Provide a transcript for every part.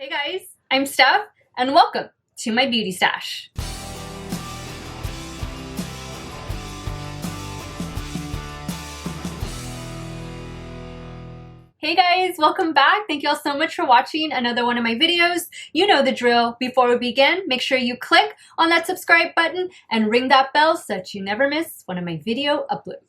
Hey guys, I'm Steff, and welcome to my beauty stash. Hey guys, welcome back. Thank you all so much for watching another one of my videos. You know the drill. Before we begin, make sure you click on that subscribe button and ring that bell so that you never miss one of my video uploads.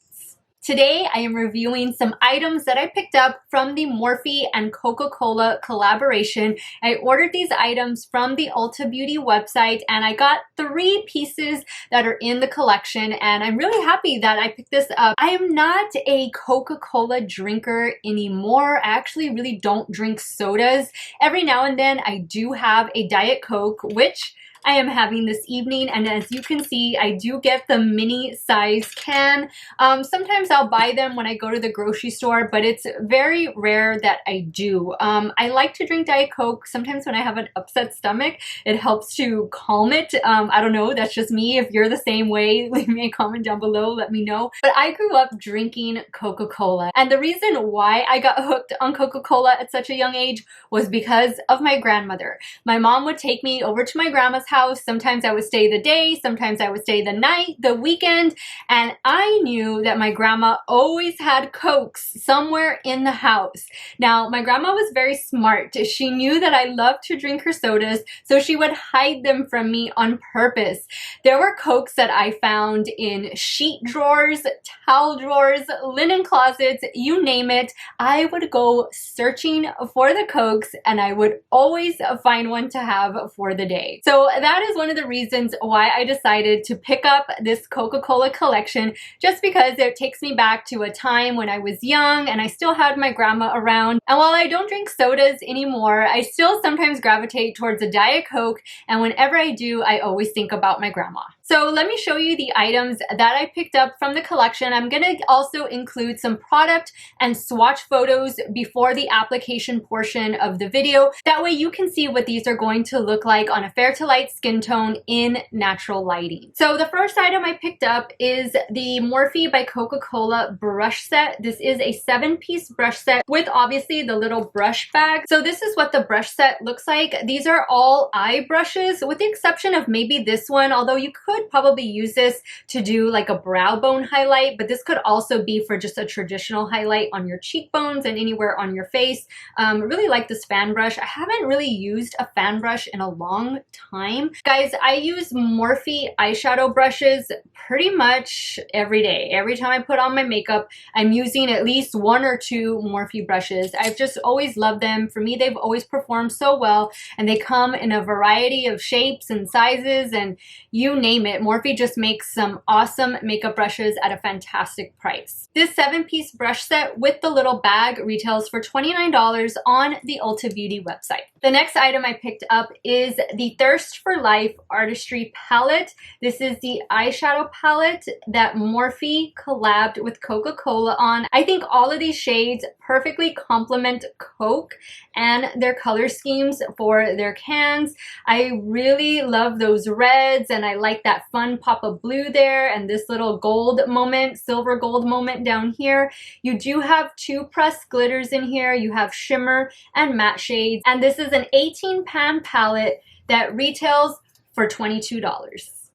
Today, I am reviewing some items that I picked up from the Morphe and Coca-Cola collaboration. I ordered these items from the Ulta Beauty website, and I got 3 pieces that are in the collection, and I'm really happy that I picked this up. I am not a Coca-Cola drinker anymore. I actually really don't drink sodas. Every now and then, I do have a Diet Coke, which I am having this evening, and as you can see, I do get the mini size can. Sometimes I'll buy them when I go to the grocery store, but it's very rare that I do. I like to drink Diet Coke. Sometimes when I have an upset stomach, it helps to calm it. I don't know, that's just me. If you're the same way, leave me a comment down below, let me know. But I grew up drinking Coca-Cola, and the reason why I got hooked on Coca-Cola at such a young age was because of my grandmother. My mom would take me over to my grandma's house. Sometimes I would stay the day, sometimes I would stay the night, the weekend, and I knew that my grandma always had Cokes somewhere in the house. Now, my grandma was very smart. She knew that I loved to drink her sodas, so she would hide them from me on purpose. There were Cokes that I found in sheet drawers, towel drawers, linen closets, you name it. I would go searching for the Cokes, and I would always find one to have for the day. So that is one of the reasons why I decided to pick up this Coca-Cola collection, just because it takes me back to a time when I was young and I still had my grandma around. And while I don't drink sodas anymore, I still sometimes gravitate towards a Diet Coke, and whenever I do, I always think about my grandma. So let me show you the items that I picked up from the collection. I'm going to also include some product and swatch photos before the application portion of the video. That way you can see what these are going to look like on a fair to light skin tone in natural lighting. So the first item I picked up is the Morphe by Coca-Cola brush set. This is a 7-piece brush set with obviously the little brush bag. So this is what the brush set looks like. These are all eye brushes with the exception of maybe this one, although you could probably use this to do like a brow bone highlight, but this could also be for just a traditional highlight on your cheekbones and anywhere on your face. Really like this fan brush. I haven't really used a fan brush in a long time. Guys, I use Morphe eyeshadow brushes pretty much every day. Every time I put on my makeup, I'm using at least 1 or 2 Morphe brushes. I've just always loved them. For me, they've always performed so well, and they come in a variety of shapes and sizes, and you name it. Morphe just makes some awesome makeup brushes at a fantastic price. This 7-piece brush set with the little bag retails for $29 on the Ulta Beauty website. The next item I picked up is the Thirst for Life Artistry palette. This is the eyeshadow palette that Morphe collabed with Coca-Cola on. I think all of these shades perfectly complement Coke and their color schemes for their cans. I really love those reds, and I like that fun pop of blue there and this little gold moment, silver gold moment down here. You do have 2 pressed glitters in here. You have shimmer and matte shades, and this is an 18-pan palette that retails for $22.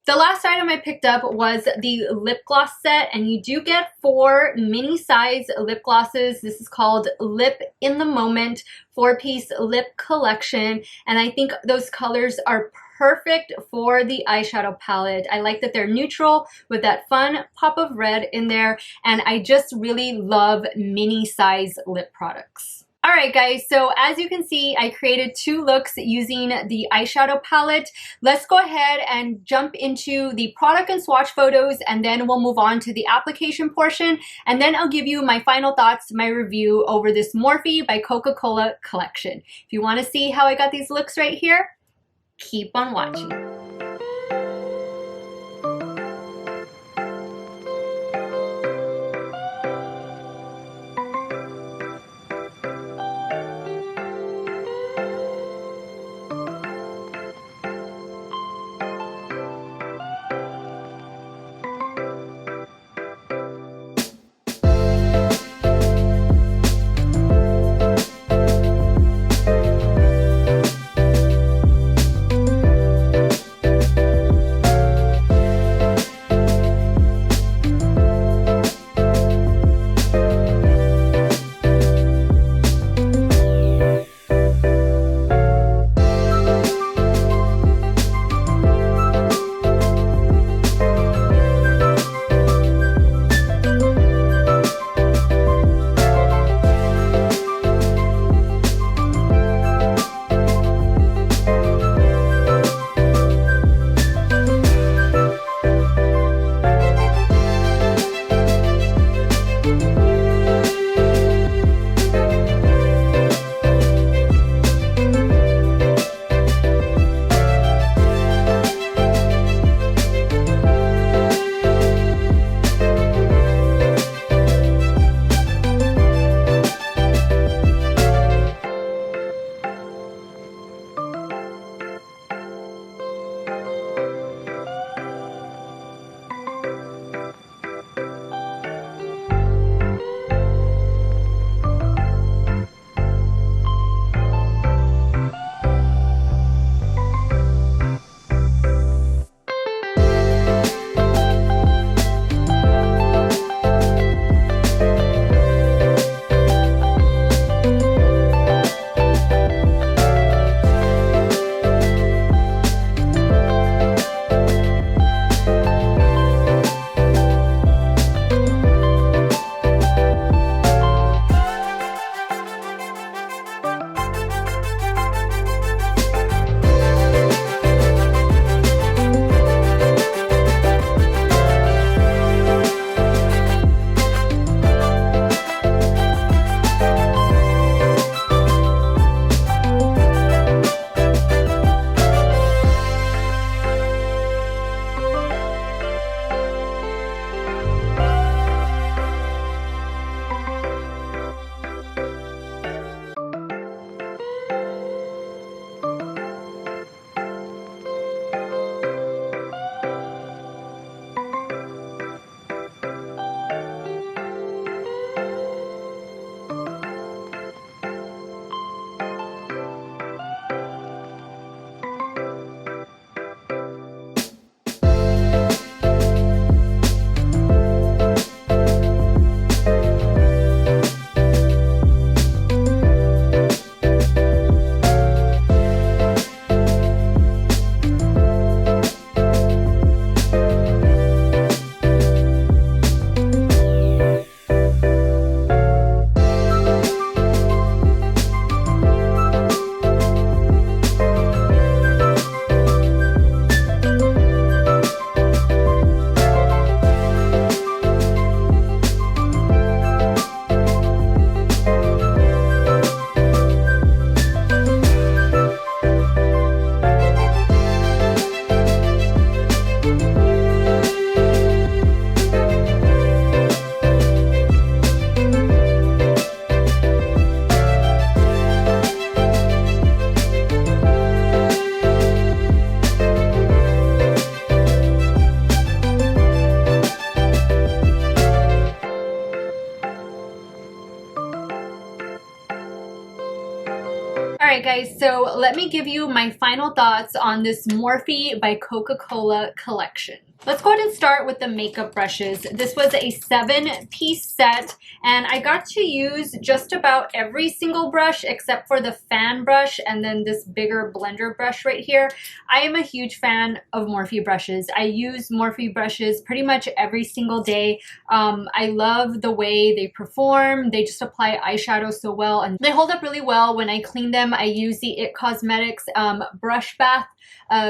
The last item I picked up was the lip gloss set, and you do get 4 mini size lip glosses. This is called Lip in the Moment 4-piece lip collection, and I think those colors are perfect for the eyeshadow palette. I like that they're neutral with that fun pop of red in there, and I just really love mini size lip products. Alright guys, so as you can see, I created 2 looks using the eyeshadow palette. Let's go ahead and jump into the product and swatch photos, and then we'll move on to the application portion, and then I'll give you my final thoughts, my review over this Morphe by Coca-Cola collection. If you want to see how I got these looks right here, keep on watching. Alright guys, so let me give you my final thoughts on this Morphe by Coca-Cola collection. Let's go ahead and start with the makeup brushes. This was a 7-piece set, and I got to use just about every single brush except for the fan brush and then this bigger blender brush right here. I am a huge fan of Morphe brushes. I use Morphe brushes pretty much every single day. I love the way they perform. They just apply eyeshadow so well, and they hold up really well when I clean them. I use the IT Cosmetics brush bath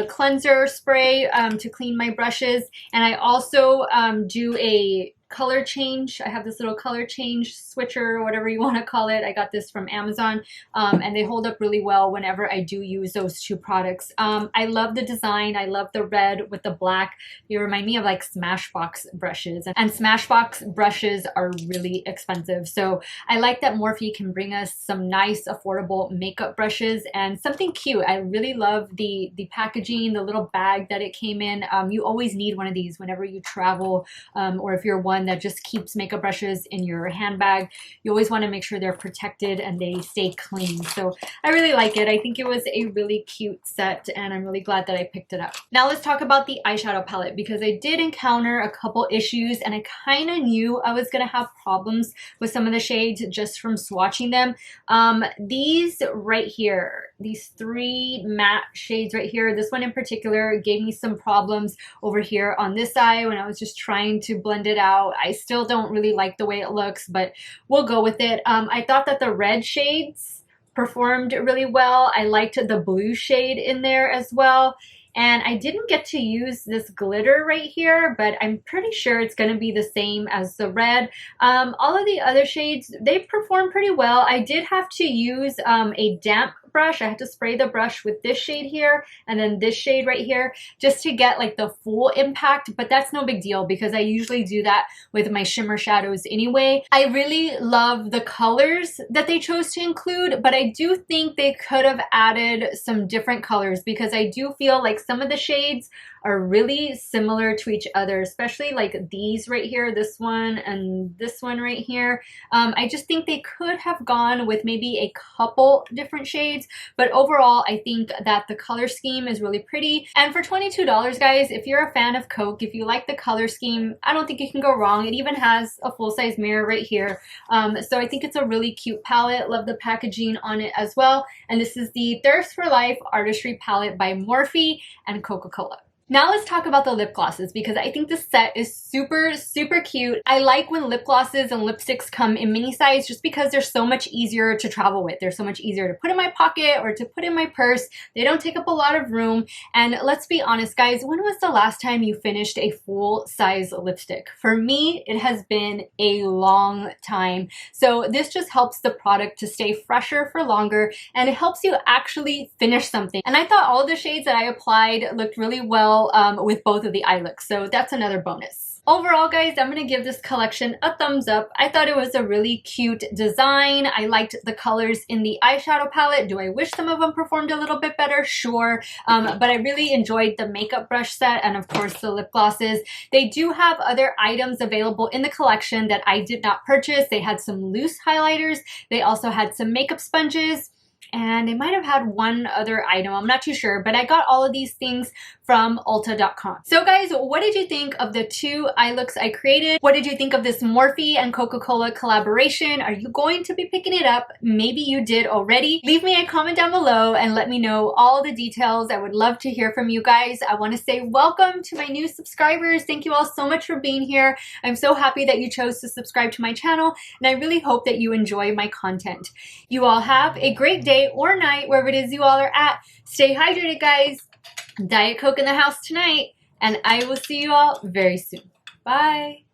cleanser spray to clean my brushes, and I also do a color change. I have this little color change switcher, or whatever you want to call it. I got this from Amazon, and they hold up really well whenever I do use those two products. I love the design. I love the red with the black. They remind me of like Smashbox brushes, and Smashbox brushes are really expensive. So I like that Morphe can bring us some nice, affordable makeup brushes and something cute. I really love the packaging, the little bag that it came in. You always need one of these whenever you travel, or if you're one that just keeps makeup brushes in your handbag. You always want to make sure they're protected and they stay clean. So I really like it. I think it was a really cute set, and I'm really glad that I picked it up. Now let's talk about the eyeshadow palette, because I did encounter a couple issues, and I kind of knew I was going to have problems with some of the shades just from swatching them. These right here, these 3 matte shades right here, this one in particular gave me some problems over here on this eye when I was just trying to blend it out. I still don't really like the way it looks, but we'll go with it. I thought that the red shades performed really well. I liked the blue shade in there as well. And I didn't get to use this glitter right here, but I'm pretty sure it's going to be the same as the red. All of the other shades, they perform pretty well. I did have to use a damp brush. I had to spray the brush with this shade here and then this shade right here just to get like the full impact, but that's no big deal because I usually do that with my shimmer shadows anyway. I really love the colors that they chose to include, but I do think they could have added some different colors because I do feel like some of the shades are really similar to each other, especially like these right here, this one and this one right here. I just think they could have gone with maybe a couple different shades, but overall I think that the color scheme is really pretty. And for $22, guys, if you're a fan of Coke, if you like the color scheme, I don't think you can go wrong. It even has a full-size mirror right here. So I think it's a really cute palette. Love the packaging on it as well. And this is the Thirst for Life Artistry palette by Morphe and Coca-Cola. Now let's talk about the lip glosses because I think this set is super, super cute. I like when lip glosses and lipsticks come in mini size just because they're so much easier to travel with. They're so much easier to put in my pocket or to put in my purse. They don't take up a lot of room. And let's be honest, guys, when was the last time you finished a full size lipstick? For me, it has been a long time. So this just helps the product to stay fresher for longer and it helps you actually finish something. And I thought all of the shades that I applied looked really well with both of the eye looks, so that's another bonus. Overall, guys, I'm going to give this collection a thumbs up. I thought it was a really cute design. I liked the colors in the eyeshadow palette. Do I wish some of them performed a little bit better? Sure. But I really enjoyed the makeup brush set and of course the lip glosses. They do have other items available in the collection that I did not purchase. They had some loose highlighters. They also had some makeup sponges. And they might have had one other item, I'm not too sure, but I got all of these things from Ulta.com. So guys, what did you think of the two eye looks I created? What did you think of this Morphe and Coca-Cola collaboration? Are you going to be picking it up? Maybe you did already. Leave me a comment down below and let me know all the details. I would love to hear from you guys. I want to say welcome to my new subscribers. Thank you all so much for being here. I'm so happy that you chose to subscribe to my channel, and I really hope that you enjoy my content. You all have a great day or night, wherever it is you all are at. Stay hydrated, guys. Diet Coke in the house tonight, and I will see you all very soon. Bye.